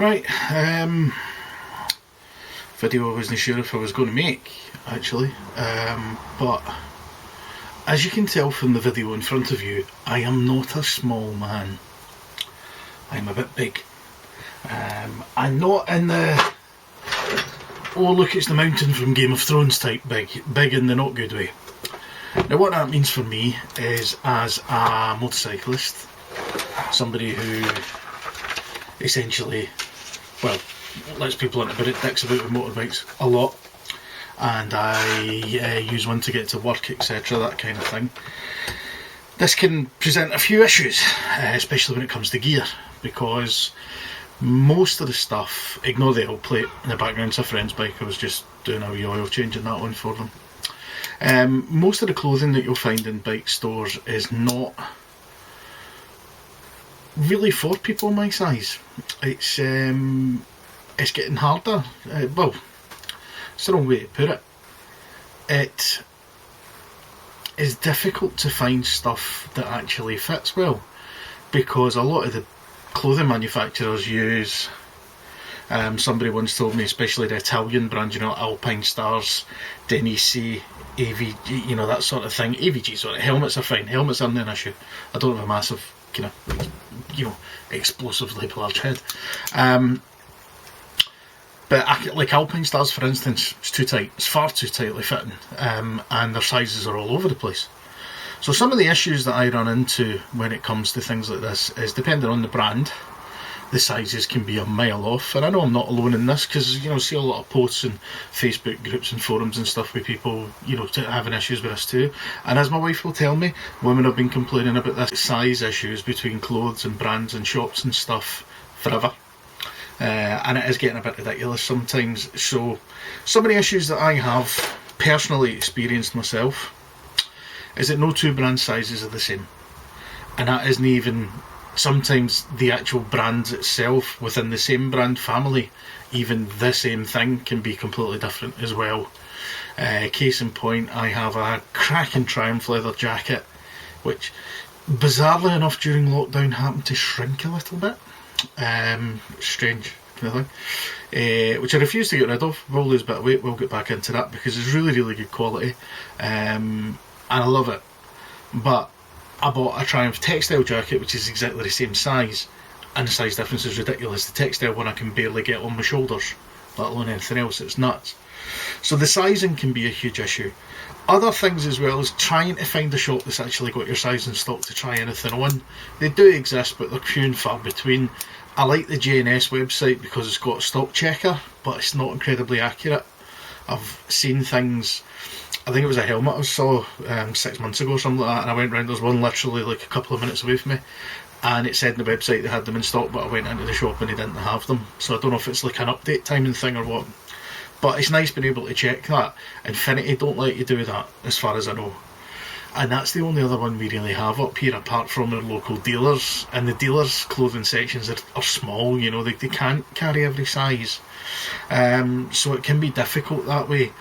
Right, video I wasn't sure if I was going to make, actually, but as you can tell from the video in front of you, I am not a small man. I'm a bit big. I'm not in the, oh look it's the mountain from Game of Thrones type big in the not good way. Now what that means for me is, as a motorcyclist, somebody who essentially, well, lets people into it, dicks about with motorbikes a lot, and I use one to get to work, etc., that kind of thing. This can present a few issues, especially when it comes to gear, because most of the stuff, ignore the oil plate in the background, it's a friend's bike, I was just doing a wee oil change in that one for them. Most of the clothing that you'll find in bike stores is not really for people my size. It's getting harder. Well, it's the wrong way to put it. It is difficult to find stuff that actually fits well, because a lot of the clothing manufacturers use, somebody once told me, especially the Italian brands, you know, Alpine Stars, Denisi, AVG, you know, that sort of thing. AVG sort of helmets are fine. Helmets aren't an issue. I don't have a massive kind of, you know, explosively large head. But like Alpine Stars, for instance, it's too tight. It's far too tightly fitting, and their sizes are all over the place. So some of the issues that I run into when it comes to things like this is, depending on the brand, the sizes can be a mile off. And I know I'm not alone in this, because, you know, I see a lot of posts in Facebook groups and forums and stuff with people, you know, having issues with this too. And as my wife will tell me, women have been complaining about this size issues between clothes and brands and shops and stuff forever. And it is getting a bit ridiculous sometimes. So some of the issues that I have personally experienced myself is that no two brand sizes are the same, and that isn't even sometimes the actual brand itself within the same brand family. Even the same thing can be completely different as well. Case in point, I have a cracking Triumph leather jacket, which bizarrely enough during lockdown happened to shrink a little bit. Strange kind of thing, which I refuse to get rid of. We'll lose a bit of weight, we'll get back into that, because it's really, really good quality, and I love it. But I bought a Triumph textile jacket which is exactly the same size, and the size difference is ridiculous. The textile one I can barely get on my shoulders, let alone anything else. It's nuts. So the sizing can be a huge issue. Other things as well is trying to find a shop that's actually got your size in stock to try anything on. They do exist, but they're few and far between. I like the J&S website because it's got a stock checker, but it's not incredibly accurate. I've seen things, I think it was a helmet I saw 6 months ago or something like that, and I went round, there's one literally like a couple of minutes away from me, and it said on the website they had them in stock, but I went into the shop and they didn't have them. So I don't know if it's like an update timing thing or what, but it's nice being able to check that. Infinity don't let you do that as far as I know, and that's the only other one we really have up here apart from our local dealers, and the dealers' clothing sections are small, you know, they can't carry every size, so it can be difficult that way.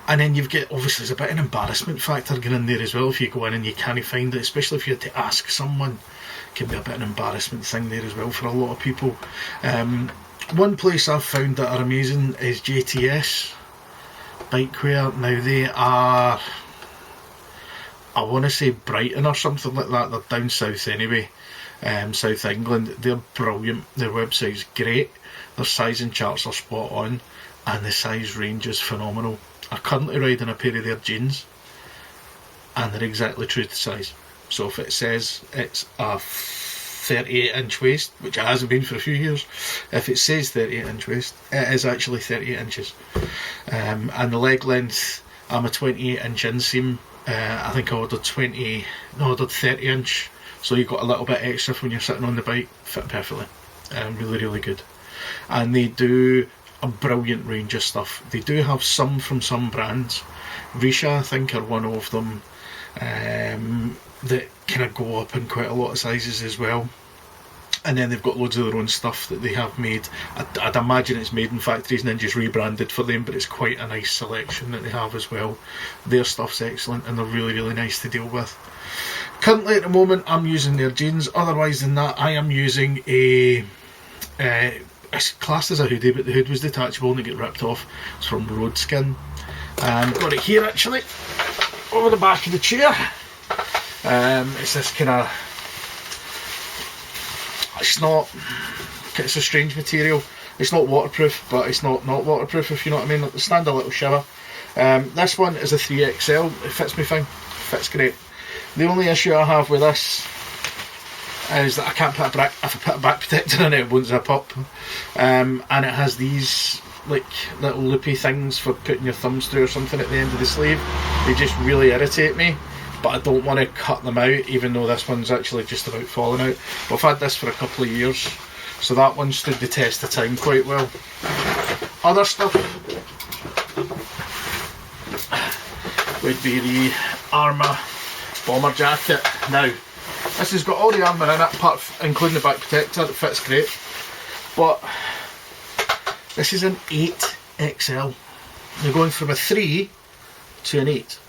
And then you've got, obviously there's a bit of an embarrassment factor going in there as well if you go in and you can't find it, especially if you had to ask someone. It can be a bit of an embarrassment thing there as well for a lot of people. One place I've found that are amazing is JTS Bikewear. Now they are, I want to say Brighton or something like that. They're down south anyway, South England. They're brilliant. Their website's great. Their sizing charts are spot on, and the size range is phenomenal. I'm currently riding a pair of their jeans, and they're exactly true to size. So if it says it's a 38-inch waist, which it hasn't been for a few years, if it says 38-inch waist, it is actually 38 inches. And the leg length, I'm a 28-inch inseam. I think I ordered 30-inch, so you got a little bit extra when you're sitting on the bike. Fit perfectly. Really, really good. And they do a brilliant range of stuff. They do have some from some brands. Risha, I think, are one of them, that kind of go up in quite a lot of sizes as well. And then they've got loads of their own stuff that they have made. I'd imagine it's made in factories and then just rebranded for them, but it's quite a nice selection that they have as well. Their stuff's excellent and they're really, really nice to deal with. Currently at the moment I'm using their jeans. Otherwise than that, I am using a it's classed as a hoodie, but the hood was detachable and it got ripped off. It's from Road Skin. Got it here actually, over the back of the chair. It's this kind of, it's a strange material. It's not waterproof, but it's not waterproof, if you know what I mean. It'll stand a little shiver. This one is a 3XL. It fits me fine. Fits great. The only issue I have with this is that I can't put if I put a back protector in it, it won't zip up. And it has these like little loopy things for putting your thumbs through or something at the end of the sleeve. They just really irritate me, but I don't want to cut them out, even though this one's actually just about falling out. But I've had this for a couple of years, so that one stood the test of time quite well. Other stuff would be the Arma bomber jacket. Now, this has got all the armour in it, including the back protector. It fits great, but this is an 8XL. You're going from a 3 to an 8.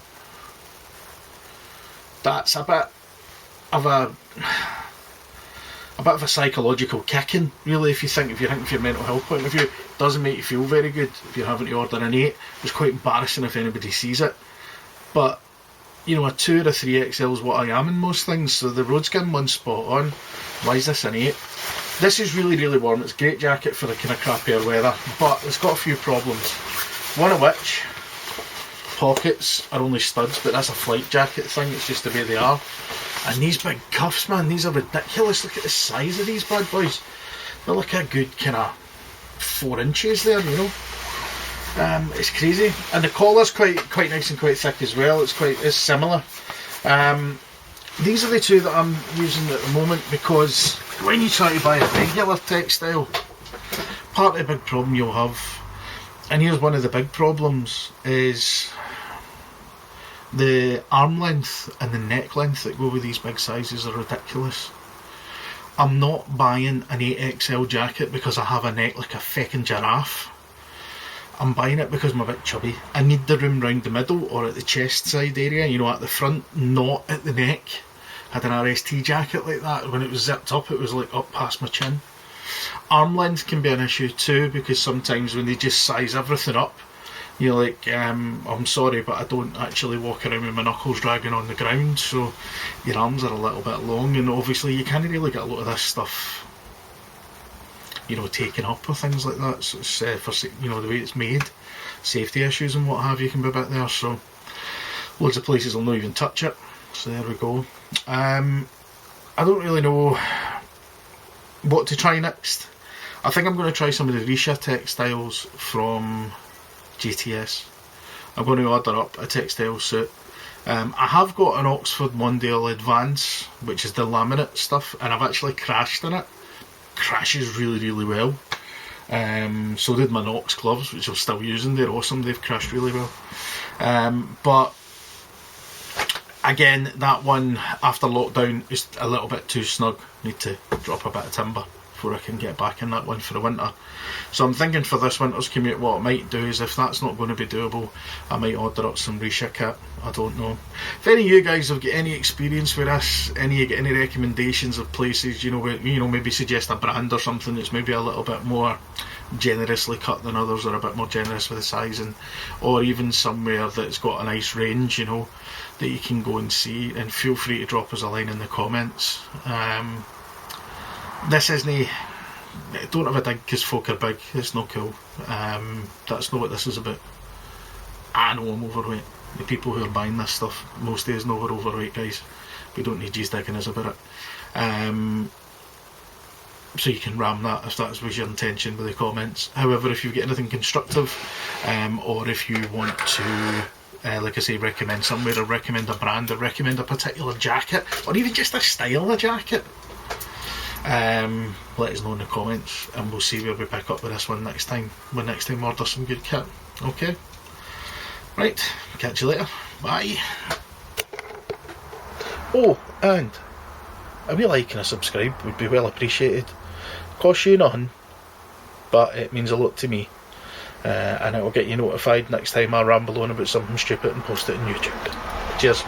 That's a bit of a psychological kicking, really, if you're thinking of your mental health point of view. It doesn't make you feel very good if you're having to order an 8. It's quite embarrassing if anybody sees it. But, you know, a 2 or a 3XL is what I am in most things, so the Road Skin one's spot on. Why is this an 8? This is really, really warm. It's a great jacket for the kind of crappier weather, but it's got a few problems. One of which, pockets are only studs, but that's a flight jacket thing, it's just the way they are. And these big cuffs, man, these are ridiculous. Look at the size of these bad boys. They're like a good kind of 4 inches there, you know. It's crazy, and the collar's quite nice and quite thick as well. It's similar. These are the two that I'm using at the moment, because when you try to buy a regular textile, part of the big problem you'll have, and here's one of the big problems, is the arm length and the neck length that go with these big sizes are ridiculous. I'm not buying an 8XL jacket because I have a neck like a feckin' giraffe. I'm buying it because I'm a bit chubby. I need the room round the middle or at the chest side area, you know, at the front, not at the neck. I had an RST jacket like that. When it was zipped up, it was like up past my chin. Arm length can be an issue too, because sometimes when they just size everything up, you're like, I'm sorry, but I don't actually walk around with my knuckles dragging on the ground, so your arms are a little bit long, and obviously you can't really get a lot of this stuff, you know, taken up or things like that. So it's for, you know, the way it's made, safety issues and what have you can be a bit there, so loads of places will not even touch it. So there we go. I don't really know what to try next. I think I'm going to try some of the Risha textiles from GTS. I'm going to order up a textile suit. I have got an Oxford Mondial Advance, which is the laminate stuff, and I've actually crashed in it. Crashes really, really well. So did my Nox gloves, which I'm still using. They're awesome. They've crashed really well. But again, that one after lockdown is a little bit too snug. Need to drop a bit of timber before I can get back in that one for the winter. So I'm thinking for this winter's commute, what I might do is, if that's not going to be doable, I might order up some Risha kit. I don't know. If any of you guys have got any experience with this, any recommendations of places, you know, where, you know, maybe suggest a brand or something that's maybe a little bit more generously cut than others, or a bit more generous with the sizing, or even somewhere that's got a nice range, you know, that you can go and see, and feel free to drop us a line in the comments. This isn't, don't have a dig because folk are big, it's not cool. That's not what this is about. I know I'm overweight. The people who are buying this stuff, most days know we're overweight, guys. We don't need you digging us about it. So you can ram that if that was your intention with the comments. However, if you've got anything constructive, or if you want to, like I say, recommend somewhere, or recommend a brand, or recommend a particular jacket, or even just a style of jacket, let us know in the comments, and we'll see where we pick up with this one next time. When next time we order some good kit. Okay? Right, catch you later. Bye. Oh, and a wee like and a subscribe would be well appreciated. Costs you nothing, but it means a lot to me. And it will get you notified next time I ramble on about something stupid and post it on YouTube. Cheers.